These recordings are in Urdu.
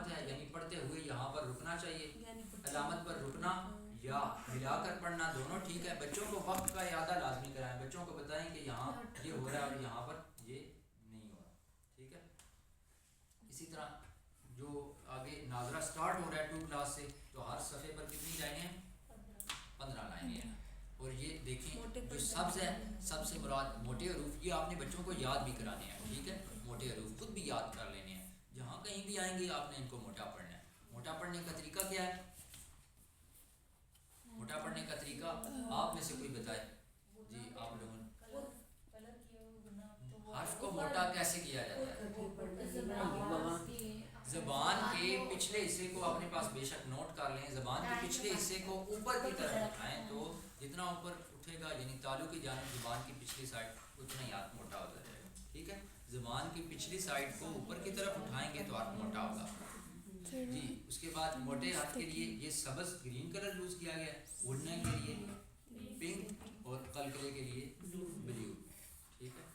علامت ہے یعنی پڑھتے ہوئے یہاں پر رکنا چاہیے، علامت پر رکنا یا ملا کر پڑھنا دونوں ٹھیک ہے. بچوں کو وقت کا اعادہ لازمی کرائیں، بچوں کو بتائیں کہ یہاں یہ ہو رہا ہے اور یہاں پر یہ نہیں ہو رہا. ٹھیک ہے. اسی طرح جو آگے ناظرہ سٹارٹ ہو رہا ہے 2 کلاس سے، تو ہر صفحے پر کتنی لائنیں ہیں؟ 15 لائنیں ہیں. اور یہ دیکھیں جو سبز ہے، سب سے مراد موٹے حروف، یہ آپ نے بچوں کو یاد بھی کرانے ہیں. ٹھیک ہے. موٹے حروف خود بھی یاد کر لینے ہیں، جہاں کہیں بھی آئیں گے آپ نے ان کو موٹا پڑھنا ہے. موٹا پڑھنے کا طریقہ کیا ہے؟ موٹا پڑھنے کا طریقہ آپ میں سے کوئی بتائے. جی آپ لوگوں نے حرف کو موٹا کیسے کیا جاتا ہے؟ زبان کے پچھلے حصے کو اپنے پاس بے شک نوٹ کر لیں، زبان کے پچھلے حصے کو اوپر کی طرف اٹھائیں تو جتنا اوپر اٹھے گا یعنی تالو کی جانب زبان کی پچھلی سائڈ اتنا ہی ہاتھ موٹا ہوتا جائے گا. ٹھیک ہے. زبان کی پچھلی سائڈ کو اوپر کی طرف اٹھائیں گے تو ہاتھ موٹا ہوگا. جی اس کے بعد موٹے ہاتھ کے لیے یہ سبز گرین کلر یوز کیا گیا ہے، اڑنے کے لیے پنک اور قلقلے کے لیے بلیو. ٹھیک ہے.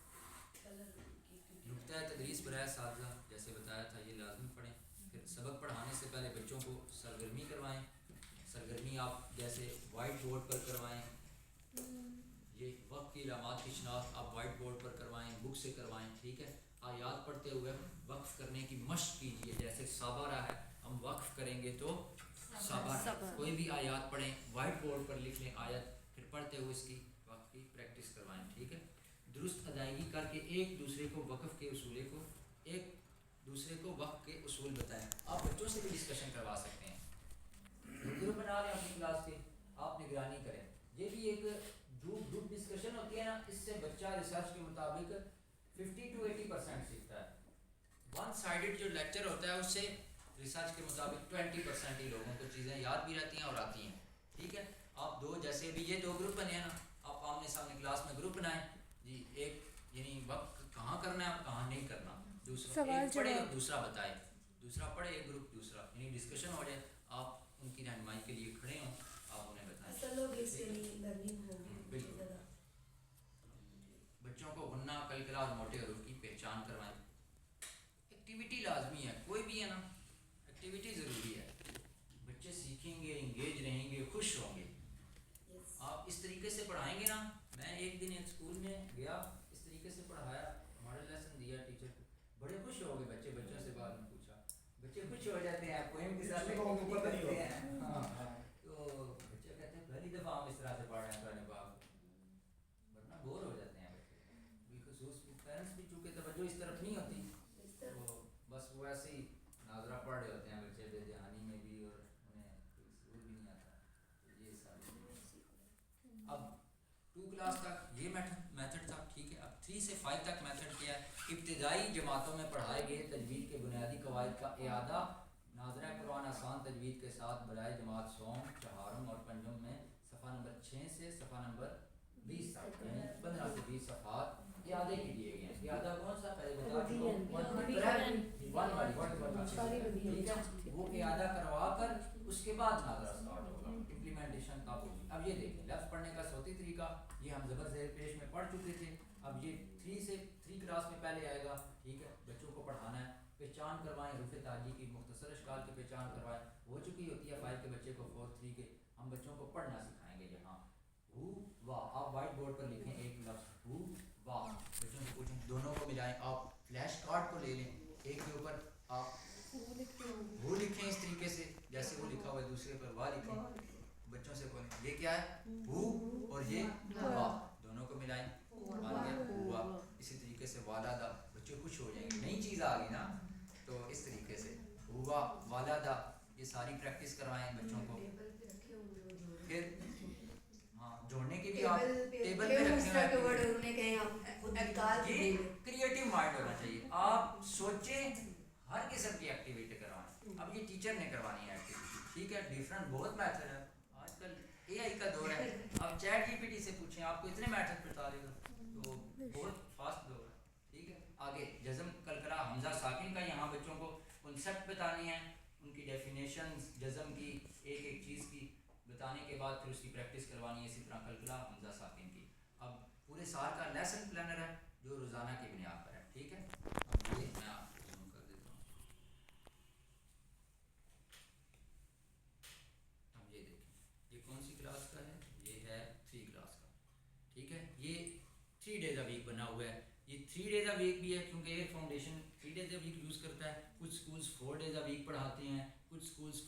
نقطۂ تدریس برائے اساتذہ جیسے بتایا تھا یہ لازمی پڑھیں. پھر سبق پڑھانے سے پہلے بچوں کو سرگرمی کروائیں. سرگرمی آپ جیسے وائٹ بورڈ پر کروائیں، یہ وقت کی علامات کی شناخت آپ وائٹ بورڈ پر کروائیں، بک سے کروائیں. ٹھیک ہے. آیات پڑھتے ہوئے وقف کرنے کی مشق کیجیے. جیسے صابرہ ہے، ہم وقف کریں گے تو صابر. کوئی بھی آیات پڑھیں وائٹ بورڈ پر لکھ لیں آیت، پھر پڑھتے ہوئے اس کی وقف کی پریکٹس کروائیں. ٹھیک ہے. درست ادائیگی کر کے ایک دوسرے کو وقف کے اصولے کو ایک دوسرے کو وقف کے اصول بتائیں. آپ بچوں سے بھی ڈسکشن کروا سکتے ہیں، گروپ بنا لیں اپنی کلاس کے، آپ نگرانی کریں. یہ بھی ایک جو گروپ ڈسکشن ہوتی ہے نا، اس سے بچہ ریسرچ کے مطابق 50 to 80% سیکھتا ہے. ون سائیڈڈ جو لیکچر ہوتا ہے اس سے ریسرچ کے مطابق 20% ہی لوگوں کو چیزیں یاد بھی رہتی ہیں اور آتی ہیں. ٹھیک ہے. آپ دو جیسے بھی یہ 2 گروپ بنے ہیں نا، آپ آمنے سامنے کلاس میں گروپ بنائیں. جی ایک یعنی وقت کہاں کرنا ہے اور کہاں نہیں کرنا، دوسرا ایک پڑھے اور دوسرا بتائے، دوسرا پڑھے ایک گروپ دوسرا، یعنی ڈسکشن ہو جائے. آپ ان کی رہنمائی کے لیے کھڑے ہوں، آپ انہیں بتائیں. بالکل. بچوں کو غنہ قلقلہ اور موٹے حروف کی پہچان کروائیں. ایکٹیویٹی لازمی ہے، کوئی بھی ہے نا ایکٹیویٹی ضروری ہے. بچے سیکھیں گے، انگیج رہیں گے، خوش ہوں گے. آپ اس طریقے سے پڑھائیں گے نا. میں ایک دن ایک اسکول میں گیا، اس طریقے سے پڑھایا، ہمارے لیسن دیا ٹیچر کو، بڑے خوش ہو گئے بچے. بچوں سے بعد میں پوچھا، بچے خوش ہو جاتے ہیں پوئم کے ساتھ کرتے ہیں. تو بچے کہتے ہیں پہلی دفعہ ہم اس طرح سے پڑھ رہے ہیں قرآن پاک، ورنہ بور ہو جاتے ہیں بچے. بالخصوص پیرنٹس بھی چونکہ توجہ اس طرف نہیں ہوتی، تو بس وہ ایسے ہی ناظرہ پڑھ رہے ہوتے ہیں بچے بے دھیانی میں بھی، اور انہیں سور بھی نہیں آتا. تو یہ ساری اب 2 کلاس تک یہ میتھڈ تھا. ٹھیک ہے. اب 3 سے 5 تک میتھڈ کیا ہے؟ ابتدائی جماعتوں میں پڑھائے گئے تجوید کے بنیادی قواعد کا اعادہ ناظرہ قرآن آسان تجوید کے ساتھ برائے جماعت سوم، چہارم اور پنجم میں صفحہ نمبر 6 سے صفحہ نمبر 20 تک، یعنی 15 سے 20 صفحات اعادے کے دیے گئے ہیں. اعادہ کون سا؟ پہلے بتا چکا ہوں، ٹھیک ہے. وہ اعادہ کروا کر اس کے بعد ناظرہ اسٹارٹ ہوگا، امپلیمنٹیشن تب ہوگی. اب یہ دیکھیں لفظ پڑھنے کا صوتی طریقہ، یہ ہم زبر زیر پیش میں پڑھ چکے تھے. اب یہ 3 کلاس میں پہلے آئے گا. ٹھیک ہے. بچوں کو پڑھانا ہے. پہچان کروائیں، حروف تہجی کی مختصر اشکال کی پہچان کروائیں. ہو چکی ہوتی ہے 5 کے بچے کو 4 3 کے. ہم بچوں کو پڑھنا سکھائیں گے. یہاں ہو وا آپ وائٹ بورڈ پر لکھیں ایک لفظ ہو وا. بچوں سے پوچھیں، دونوں کو ملائیں. آپ فلیش کارڈ کو لے لیں، ایک کے اوپر آپ وہ لکھیں اس طریقے سے جیسے وہ لکھا ہوا ہے، دوسرے پر وا لکھیں. بچوں سے بولیں یہ کیا ہے؟ ہو اور یہ وا، دونوں کو ملائیں، آ گیا ہوا. اسی طریقے سے والدہ، بچے خوش ہو جائیں گے، نئی چیز آ گئی نا. تو اس طریقے سے ہوا والدہ، یہ ساری پریکٹس کروائیں بچوں کو. پھر ہاں جوڑنے کے بھی آپ ٹیبل پہ رکھیں. یہ کریٹو مائنڈ ہونا چاہیے. آپ سوچیں، ہر قسم کی ایکٹیویٹی کروائیں. اب یہ ٹیچر نے کروانی ہے ایکٹیویٹی. ٹھیک ہے. ڈفرینٹ بہت میتھڈ ہے. آج کل اے آئی کا دور ہے. آپ چیٹ جی پی ٹی سے پوچھیں، آپ کو اتنے میتھڈ بتا دے گا. تو بہت فاسٹ دور ہے. ٹھیک ہے. آگے جزم قلقلہ حمزہ ساکن کا یہاں بچوں کو کنسیپٹ بتانی ہے، ان کی ڈیفینیشنز جزم کی ایک ایک چیز کی بتانے کے بعد پھر اس کی پریکٹس کروانی ہے. اسی طرح قلقلہ حمزہ ساکن کی. اب پورے سال کا لیسن پلانر ہے جو روزانہ کی بنیاد پر ہے. ٹھیک ہے. اب یہ میں آپ کو کر دیتا ہوں. 3 days a week بھی ہے کیونکہ ایک foundation 3 days a week use کرتا ہے, کچھ اسکولز 4 days a week پڑھاتے ہیں, کچھ اسکولز